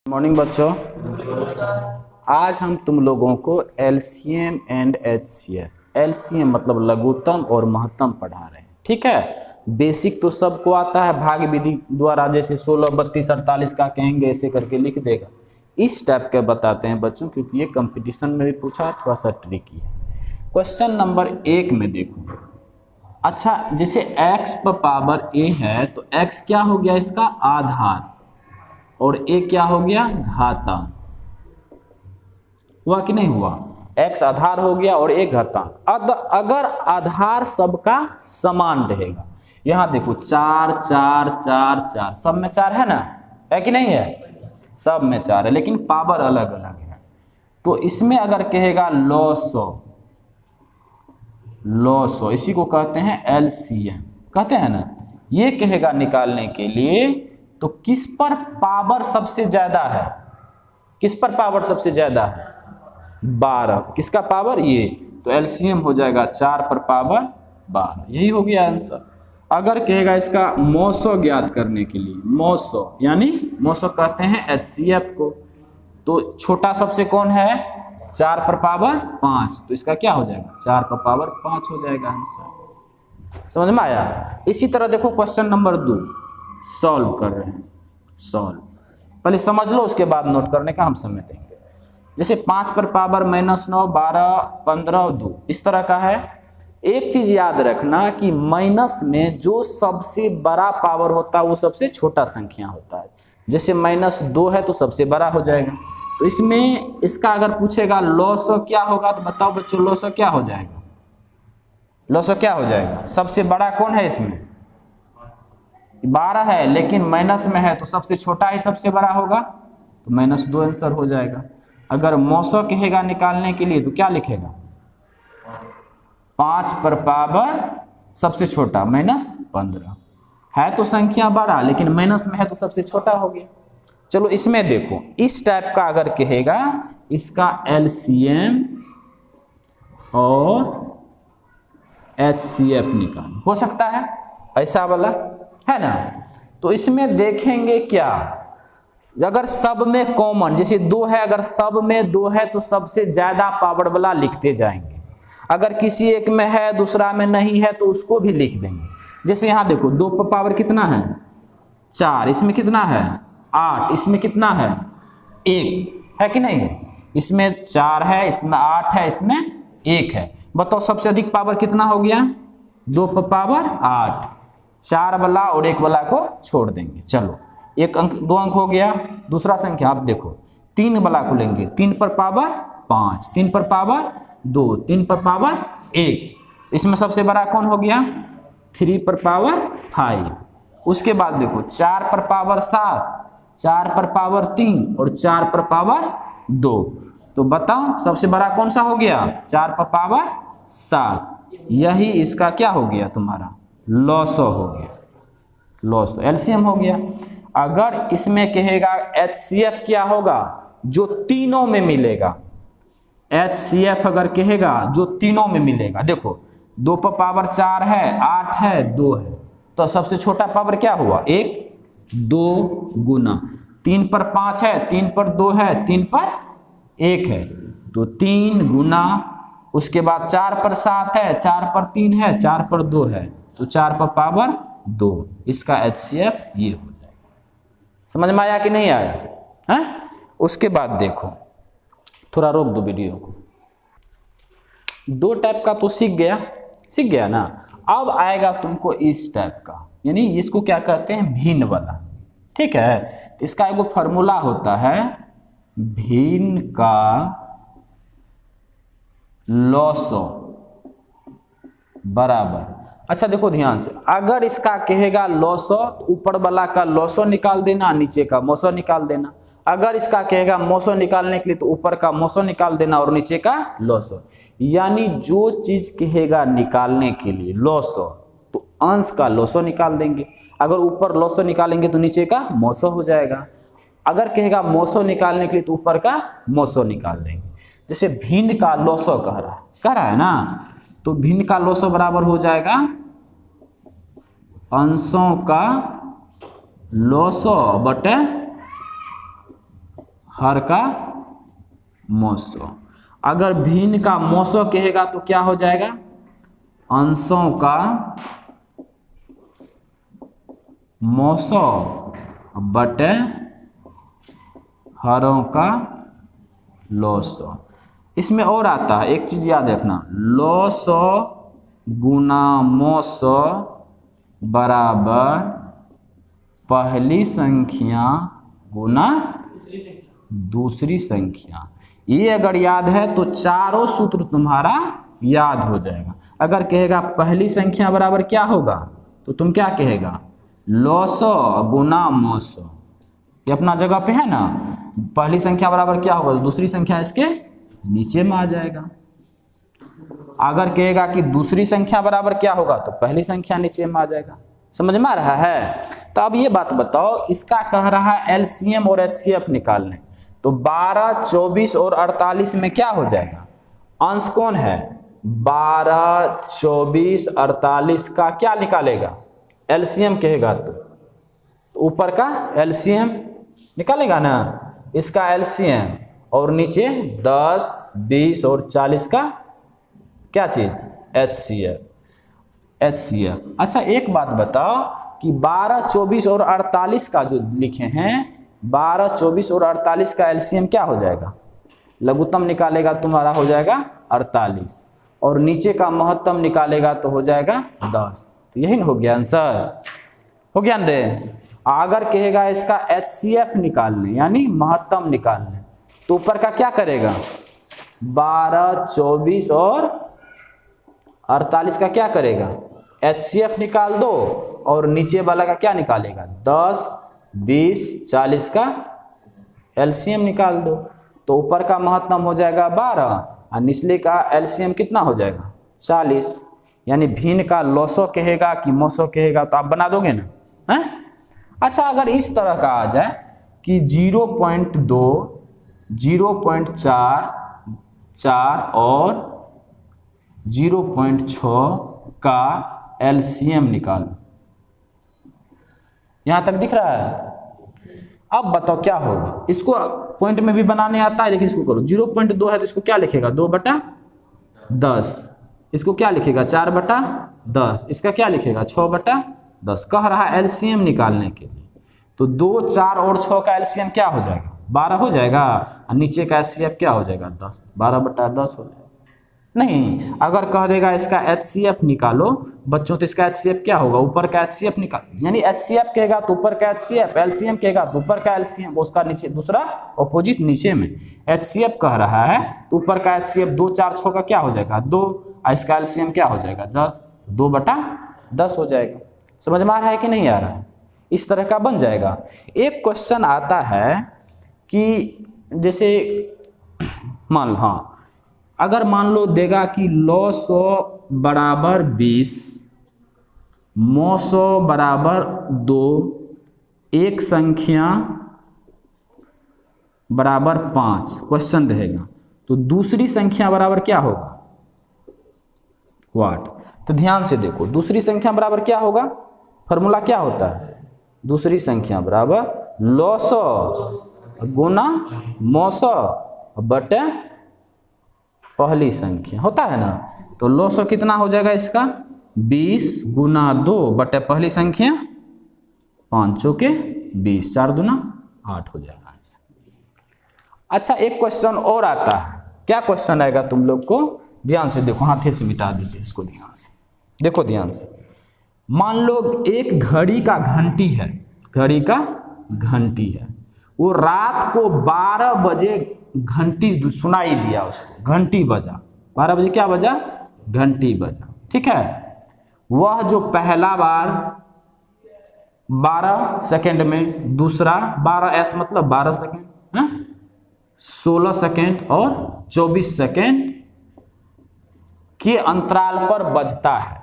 Morning बच्चों, आज हम तुम लोगों को एलसीएम एंड एचसीएफ, एलसीएम मतलब लघुत्तम और महत्तम पढ़ा रहे हैं। ठीक है, बेसिक तो सबको आता है, भाग विधि द्वारा जैसे 16, 32, 48 का कहेंगे ऐसे करके लिख देगा। इस टाइप के बताते हैं बच्चों, क्योंकि ये कंपटीशन में भी पूछा, थोड़ा सा ट्रिकी है। क्वेश्चन नंबर 1 में देखो, अच्छा जैसे x पर पावर a है तो x क्या हो गया, इसका आधार, और a क्या हो गया, घातांक। हुआ कि नहीं हुआ? x आधार हो गया और a घातांक। अगर आधार सबका समान रहेगा, यहां देखो 4 4 4 4, सब में 4 है ना, है कि नहीं है? सब में 4 है, लेकिन पावर अलग अलग है। तो इसमें अगर कहेगा लॉसो, इसी को कहते हैं एलसीएम, कहते हैं ना। ये कहेगा निकालने के लिए तो किस पर पावर सबसे ज्यादा है, किस पर पावर सबसे ज्यादा है? 12। किसका पावर? ये। तो एलसीएम हो जाएगा 4 पर पावर 12, यही हो गया आंसर। अगर कहेगा इसका मौसो ज्ञात करने के लिए, मौसो यानी मौसो कहते हैं एचसीएफ को, तो छोटा सबसे कौन है? 4 पर पावर 5, तो इसका क्या हो जाएगा? 4 पर पावर 5 हो जाएगा आंसर। समझ में आया? इसी तरह देखो क्वेश्चन नंबर 2 सॉल्व कर रहे हैं। सॉल्व पहले समझ लो, उसके बाद नोट करने का हम समय देंगे। जैसे 5 पर पावर -9, 12, 15, 2 इस तरह का है। एक चीज याद रखना कि माइनस में जो सबसे बड़ा पावर होता है वो सबसे छोटा संख्या होता है। जैसे -2 है तो सबसे बड़ा हो जाएगा। तो इसमें इसका अगर पूछेगा लॉसो क्या होगा, तो बताओ बच्चों लॉसो क्या हो जाएगा? लॉसो क्या हो जाएगा? सबसे बड़ा कौन है इसमें? 12 है, लेकिन माइनस में है तो सबसे छोटा ही सबसे बड़ा होगा, तो -2 आंसर हो जाएगा। अगर मौसो कहेगा निकालने के लिए तो क्या लिखेगा? 5 पर पावर सबसे छोटा -15 है, तो संख्या बड़ा, लेकिन माइनस में है तो सबसे छोटा हो गया। चलो इसमें देखो, इस टाइप का अगर कहेगा इसका एलसीएम और एचसीएफ निकाल, हो सकता है ऐसा वाला, है ना। तो इसमें देखेंगे क्या, अगर सब में कॉमन जैसे 2 है, अगर सब में 2 है तो सबसे ज्यादा पावर वाला लिखते जाएंगे। अगर किसी एक में है दूसरा में नहीं है तो उसको भी लिख देंगे। जैसे यहां देखो 2 पर पावर कितना है? 4, इसमें कितना है? 8, इसमें कितना है? 1 है कि नहीं है? इसमें 4 है, इसमें 8 है, इसमें 1 है। बताओ सबसे अधिक पावर कितना हो गया? 2 पर पावर 8, 4 वाला और 1 वाला को छोड़ देंगे। चलो 1 अंक 2 अंक हो गया। दूसरा संख्या आप देखो 3 वाला को लेंगे, 3 पर पावर 5, 3 पर पावर 2, 3 पर पावर 1, इसमें सबसे बड़ा कौन हो गया? 3 पर पावर 5। उसके बाद देखो 4 पर पावर 7, 4 पर पावर 3 और 4 पर पावर 2, तो बताओ सबसे बड़ा कौन सा हो गया? 4 पर पावर 7। यही इसका क्या हो गया तुम्हारा? लॉसो हो गया, लॉसो एलसीएम हो गया। अगर इसमें कहेगा एचसीएफ क्या होगा? जो तीनों में मिलेगा। एचसीएफ अगर कहेगा जो तीनों में मिलेगा, देखो 2 पर पावर 4 है, 8 है, 2 है, तो सबसे छोटा पावर क्या हुआ? 1, 2 गुना 3 पर 5 है, 3 पर 2 है, 3 पर 1 है, तो 3 गुना, उसके बाद 4 पर 7 है, 4 पर 3 है, 4 पर 2 है, तो 4 पर पावर 2। इसका एचसीएफ ये हो जाएगा। समझ में आया कि नहीं आया? है? उसके बाद देखो, थोड़ा रोक दो वीडियो को। 2 टाइप का तो सीख गया ना। अब आएगा तुमको इस टाइप का, यानी इसको क्या कहते हैं? भिन्न वाला। ठीक है, इसका एगो फॉर्मूला होता है, भिन्न का लॉसो बराबर। अच्छा देखो ध्यान से, अगर इसका कहेगा लॉसो तो ऊपर वाला का लॉसो निकाल देना, नीचे का मौसो निकाल देना। अगर इसका कहेगा मौसो निकालने के लिए तो ऊपर का मौसो निकाल देना और नीचे का लॉसो। यानी जो चीज कहेगा निकालने के लिए लॉसो, तो अंश का लॉसो निकाल देंगे। अगर ऊपर लॉसो निकालेंगे तो नीचे का मौसो हो जाएगा। अगर कहेगा मौसो निकालने के लिए तो ऊपर का मौसो निकाल देंगे। जैसे भिन्न का लॉसो कह रहा है ना, तो भिन्न का लॉसो बराबर हो जाएगा अंशों का लॉसो बटे हर का मौसो। अगर भिन्न का मौसो कहेगा तो क्या हो जाएगा, अंशों का मौसो बटे हरों का लौसो। इसमें और आता है एक चीज याद रखना, लौसो गुना मौसो बराबर पहली संख्या गुना दूसरी संख्या। ये अगर याद है तो चारों सूत्र तुम्हारा याद हो जाएगा। अगर कहेगा पहली संख्या बराबर क्या होगा तो तुम क्या कहेगा, लौसो गुना मौसो। ये अपना जगह पे है ना, पहली संख्या बराबर क्या होगा तो दूसरी संख्या इसके नीचे में आ जाएगा। अगर कहेगा कि दूसरी संख्या बराबर क्या होगा तो पहली संख्या नीचे में आ जाएगा। समझ में आ रहा है। तो अब ये बात बताओ, इसका कह रहा है एलसीएम और एचसीएफ निकालने, तो 12, 24 और 48 में क्या हो जाएगा, अंश कौन है, 12, 24, 48 का क्या निकालेगा, एलसीएम कहेगा तो ऊपर का एलसीएम निकालेगा ना, इसका एलसीएम, और नीचे 10, 20 और 40 का क्या चीज, एचसीएफ। अच्छा एक बात बताओ कि 12, 24 और 48 का जो लिखे हैं, 12, 24 और 48 का एलसीएम क्या हो जाएगा, लघुत्तम निकालेगा तुम्हारा हो जाएगा 48, और नीचे का महत्तम निकालेगा तो हो जाएगा 10। तो यही हो गया आंसर, हो गया दे। अगर कहेगा इसका एचसीएफ निकालने यानी महत्तम निकालने, तो ऊपर का क्या करेगा, 12, 24 और 48 का क्या करेगा, एचसीएफ निकाल दो, और नीचे वाला का क्या निकालेगा, 10, 20, 40 का एलसीएम निकाल दो। तो ऊपर का महत्तम हो जाएगा 12 और निचले का एलसीएम कितना हो जाएगा, 40। यानी भिन्न का लौसो कहेगा कि मौसो कहेगा तो आप बना दोगे ना, हैं? अच्छा अगर इस तरह का आ जाए कि 0.2, 0.4 और 0.6 का एलसीएम निकालो, यहां तक दिख रहा है। अब बताओ क्या होगा, इसको पॉइंट में भी बनाने आता है, लेकिन इसको करो। 0.2 है तो इसको क्या लिखेगा, 2/10, इसको क्या लिखेगा, 4/10, इसका क्या लिखेगा, 6/10। कह रहा है एलसीएम निकालने के लिए, तो 2, 4 और 6 का एलसीएम क्या हो जाएगा, 12 हो जाएगा, और नीचे का एचसीएफ क्या हो जाएगा, 10, 12/10 हो जाएगा। नहीं, अगर कह देगा इसका एचसीएफ निकालो बच्चों, तो इसका एचसीएफ क्या होगा, ऊपर का एचसीएफ निकाल, यानी एचसीएफ कहेगा तो ऊपर का एचसीएफ, एलसीएम कहेगा तो ऊपर का एलसीएम, उसका नीचे दूसरा ऑपोजिट नीचे में। एचसीएफ कह रहा है तो ऊपर का एचसीएफ 2, 4, 6 का क्या हो जाएगा, 2, और इसका एलसीएम क्या हो जाएगा, 10, 2/10 हो जाएगा। समझ में आ रहा है कि नहीं आ रहा है, इस तरह का बन जाएगा। एक क्वेश्चन आता है कि जैसे मान लो, हाँ अगर मान लो देगा कि लौसो बराबर 20, मौसो बराबर 2, एक संख्या बराबर 5 क्वेश्चन रहेगा, तो दूसरी संख्या बराबर क्या होगा, व्हाट। तो ध्यान से देखो, दूसरी संख्या बराबर क्या होगा, फॉर्मूला क्या होता है, दूसरी संख्या बराबर लौसो गुना मौसो बटे पहली संख्या होता है ना। तो लौसो कितना हो जाएगा इसका, 20 गुना 2 बटे पहली संख्या 5 के 20, 4 दूना 8 हो जाएगा। अच्छा एक क्वेश्चन और आता है, क्या क्वेश्चन आएगा तुम लोग को, ध्यान से देखो, हाथे से मिटा दीजिए इसको, ध्यान से देखो, ध्यान से। मान लो एक घड़ी का घंटी है, घड़ी का घंटी है, वो रात को 12 बजे घंटी सुनाई दिया उसको, घंटी बजा, 12 बजे क्या बजा, घंटी बजा, ठीक है। वह जो पहला बार 12 सेकेंड में, दूसरा 12s मतलब 12 सेकेंड, 16 सेकेंड और 24 सेकेंड के अंतराल पर बजता है,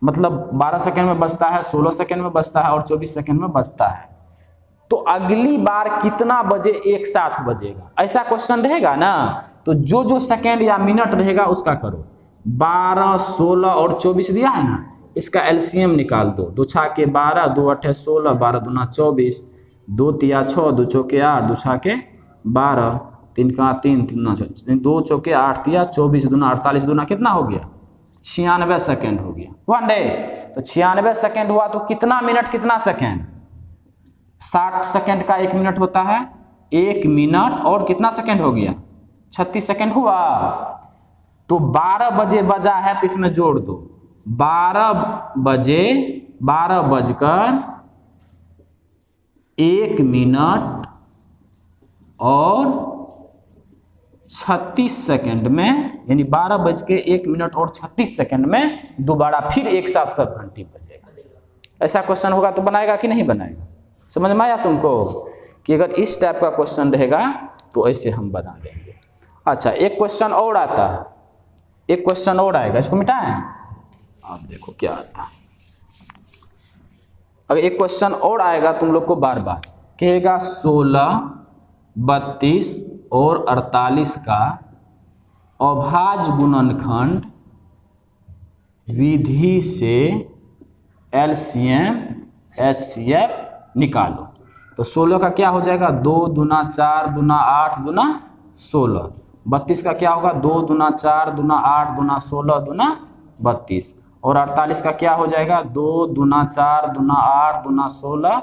मतलब 12 सेकेंड में बजता है, 16 सेकेंड में बजता है और 24 सेकेंड में बजता है, तो अगली बार कितना बजे एक साथ बजेगा, ऐसा क्वेश्चन रहेगा ना। तो जो जो सेकेंड या मिनट रहेगा उसका करो, 12, 16 और 24 दिया है ना, इसका एलसीएम निकाल दो, 2 छाके 12, 2 8 16, 12 दूना 24, 2 तिया 6, 2 चौके 8, 2 छाके 12, 3 का 3, 3 2 चौके 8 दिया 24 दूना 48 दूना कितना हो गया 96 सेकेंड हो गया। वन डे तो 96 सेकेंड हुआ तो कितना मिनट कितना सेकेंड 60 सेकेंड का 1 मिनट होता है 1 मिनट और कितना सेकेंड हो गया 36 सेकेंड हुआ। तो 12 बजे बजा है तो इसमें जोड़ दो 12 बजे 12 बजकर 1 मिनट और 36 सेकेंड में यानी 12 बज के 1 मिनट और 36 सेकेंड में दोबारा फिर एक साथ सब घंटी बजेगा। ऐसा क्वेश्चन होगा तो बनाएगा कि नहीं बनाएगा? समझ में आया तुमको कि अगर इस टाइप का क्वेश्चन रहेगा तो ऐसे हम बना देंगे। अच्छा एक क्वेश्चन और आता है, एक क्वेश्चन और आएगा, इसको मिटाएं। आप देखो क्या आता है। अगर एक क्वेश्चन और आएगा तुम लोग को बार बार कहेगा 16, 32 और 48 का अभाज्य गुणनखंड विधि से एलसीएम एचसीएफ निकालो। तो 16 का क्या हो जाएगा 2 दूना 4 दूना 8 दूना 16। 32 का क्या होगा 2 दूना 4 दूना 8 दूना 16 दूना 32। और 48 का क्या हो जाएगा 2 दूना 4 दूना 8 दूना 16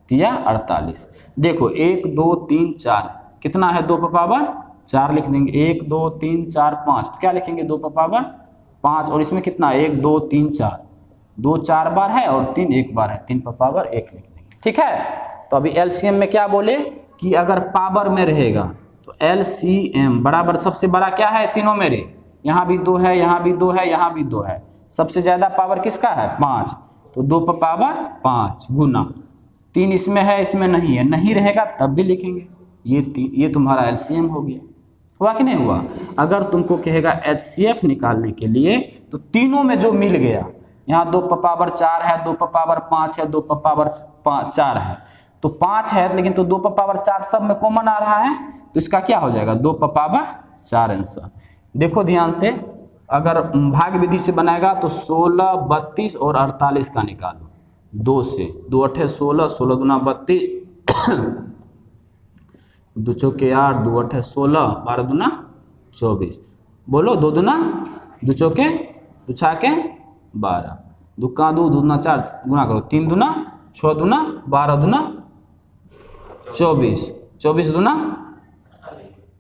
दिया 48। देखो 1 2 3 4 कितना है 2 पर पावर 4 लिख देंगे 1 2 3 4 5 तो क्या लिखेंगे 2 पर पावर 5 और इसमें कितना 1 2 3 4 2 4 बार है और 3 1 बार है 3 पर पावर 1 लिख देंगे। ठीक है तो अभी एलसीएम में क्या बोले कि अगर पावर में रहेगा तो एलसीएम बराबर सबसे बड़ा क्या है तीनों में रे यहाँ भी 2 है यहाँ भी 2 है यहाँ भी 2 है सबसे ज्यादा पावर किसका है 5 तो 2 पर पावर 5 गुना 3 इसमें है इसमें नहीं है नहीं रहेगा तब भी लिखेंगे ये तुम्हारा एलसीएम हो गया। हुआ कि नहीं हुआ? अगर तुमको कहेगा एचसीएफ निकालने के लिए तो तीनों में जो मिल गया यहाँ 2 पर पावर 4 है 2 पर पावर 5 है 2 पर पावर 4 है तो 5 है लेकिन तो 2 पर पावर 4 सब में कॉमन आ रहा है तो इसका क्या हो जाएगा 2 पर पावर 4 आंसर। देखो ध्यान से अगर भाग विधि से बनाएगा तो 16, 32 और 48 का निकालो 2 से 2 8 16 16 दूना 32 2 चौके 8 2 8 16 12 दूना 24 बोलो 2 दूना 2 चौके 2 छाके 12 2 का 2 दूना 4 गुना करो 3 दूना 6 दूना 12 दूना 24 24 दूना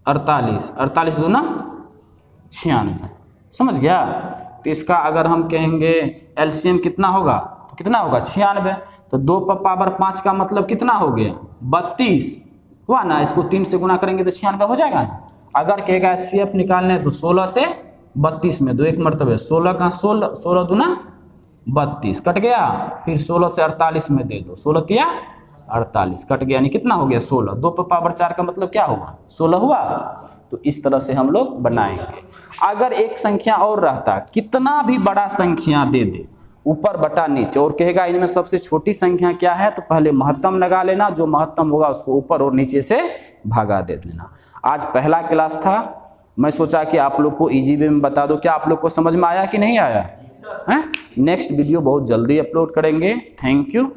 48 48 दूना 96 समझ गया? तो इसका अगर हम कहेंगे एलसीएम कितना होगा तो कितना होगा 96 तो 2 पर पावर 5 का मतलब कितना हो गया 32 हुआ ना। इसको 3 से गुना करेंगे तो 96 हो जाएगा ना। अगर कहेगा एचसीएफ निकालने तो 16 से 32 में 2 एक मरतबे 16 का 16 दूना 32 कट गया फिर 16 से 48 में दे दो 16 तिया 48 कट गया यानी कितना हो गया 16 2 पर पावर 4 का मतलब क्या हुआ 16 हुआ। तो इस तरह से हम लोग बनाएंगे। अगर एक संख्या और रहता कितना भी बड़ा संख्या दे दे ऊपर बटा नीचे और कहेगा इनमें सबसे छोटी संख्या क्या है तो पहले महत्तम लगा लेना जो महत्तम होगा उसको ऊपर और नीचे से भागा दे देना। आज पहला क्लास था मैं सोचा कि आप लोग को इजी वे में बता दो। क्या आप लोग को समझ में आया कि नहीं आया है? नेक्स्ट वीडियो बहुत जल्दी अपलोड करेंगे। Thank you.